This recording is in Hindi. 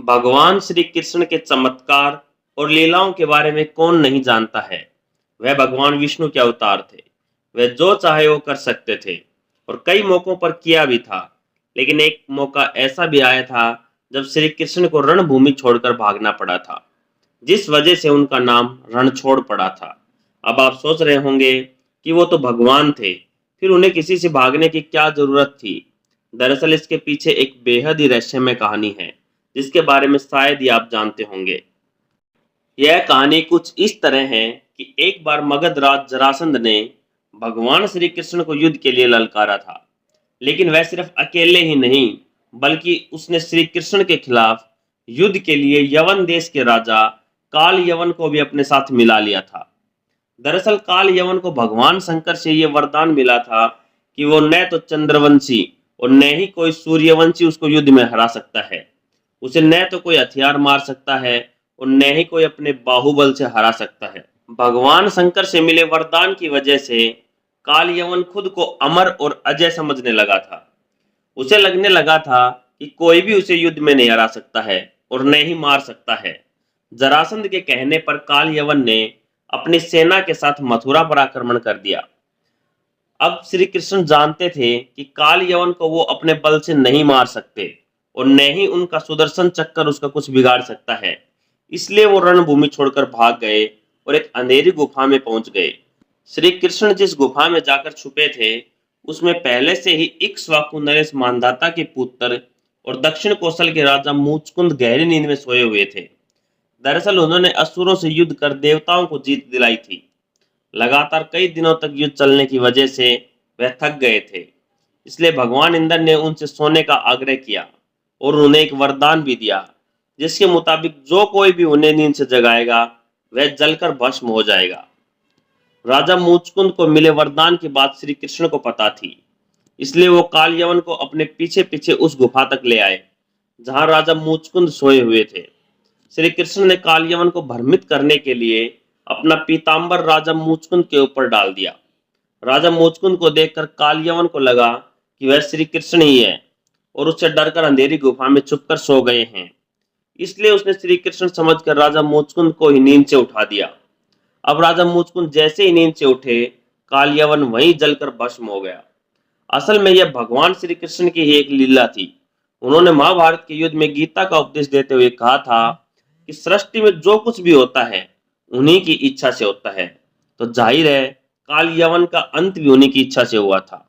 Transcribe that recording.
भगवान श्री कृष्ण के चमत्कार और लीलाओं के बारे में कौन नहीं जानता है। वह भगवान विष्णु के अवतार थे। वह जो चाहे वो कर सकते थे और कई मौकों पर किया भी था। लेकिन एक मौका ऐसा भी आया था जब श्री कृष्ण को रणभूमि छोड़कर भागना पड़ा था, जिस वजह से उनका नाम रणछोड़ पड़ा था। अब आप सोच रहे होंगे कि वो तो भगवान थे, फिर उन्हें किसी से भागने की क्या जरूरत थी। दरअसल इसके पीछे एक बेहद ही रहस्यमय कहानी है, जिसके बारे में शायद ही आप जानते होंगे। यह कहानी कुछ इस तरह है कि एक बार मगध राज जरासंध ने भगवान श्री कृष्ण को युद्ध के लिए ललकारा था। लेकिन वह सिर्फ अकेले ही नहीं, बल्कि उसने श्री कृष्ण के खिलाफ युद्ध के लिए यवन देश के राजा काल यवन को भी अपने साथ मिला लिया था। दरअसल काल यवन को भगवान शंकर से यह वरदान मिला था कि वो न तो चंद्रवंशी और न ही कोई सूर्यवंशी उसको युद्ध में हरा सकता है। उसे न तो कोई हथियार मार सकता है और न ही कोई अपने बाहुबल से हरा सकता है। भगवान शंकर से मिले वरदान की वजह से काल यवन खुद को अमर और अजय समझने लगा था। उसे लगने लगा था कि कोई भी उसे युद्ध में नहीं हरा सकता है और न ही मार सकता है। जरासंध के कहने पर काल यवन ने अपनी सेना के साथ मथुरा पर आक्रमण कर दिया। अब श्री कृष्ण जानते थे कि काल यवन को वो अपने बल से नहीं मार सकते और न ही उनका सुदर्शन चक्कर उसका कुछ बिगाड़ सकता है। इसलिए वो रणभूमि छोड़कर भाग गए और एक अंधेरी गुफा में पहुंच गए। श्री कृष्ण जिस गुफा में जाकर छुपे थे, उसमें पहले से ही इक्ष्वाकु नरेश मानधाता के पुत्र और दक्षिण कौशल के राजा मुचकुंद गहरी नींद में सोए हुए थे। दरअसल उन्होंने असुरों से युद्ध कर देवताओं को जीत दिलाई थी। लगातार कई दिनों तक युद्ध चलने की वजह से वह थक गए थे। इसलिए भगवान इंद्र ने उनसे सोने का आग्रह किया और उन्हें एक वरदान भी दिया, जिसके मुताबिक जो कोई भी उन्हें नींद से जगाएगा वह जलकर भस्म हो जाएगा। राजा मुचकुंद को मिले वरदान की बात श्री कृष्ण को पता थी, इसलिए वो काल यवन को अपने पीछे पीछे उस गुफा तक ले आए जहां राजा मुचकुंद सोए हुए थे। श्री कृष्ण ने काल यवन को भ्रमित करने के लिए अपना पीतांबर राजा मुचकुंद के ऊपर डाल दिया। राजा मुचकुंद को देखकर काल यवन को लगा कि वह श्री कृष्ण ही है और उससे डरकर अंधेरी गुफा में छुपकर सो गए हैं। इसलिए उसने श्री कृष्ण समझकर राजा मुचकुंद को ही नींद से उठा दिया। अब राजा मुचकुंद जैसे ही नींद से उठे, काल यवन वहीं जलकर भस्म हो गया। असल में यह भगवान श्री कृष्ण की ही एक लीला थी। उन्होंने महाभारत के युद्ध में गीता का उपदेश देते हुए कहा था कि सृष्टि में जो कुछ भी होता है उन्हीं की इच्छा से होता है। तो जाहिर है काल यवन का अंत भी उन्हीं की इच्छा से हुआ था।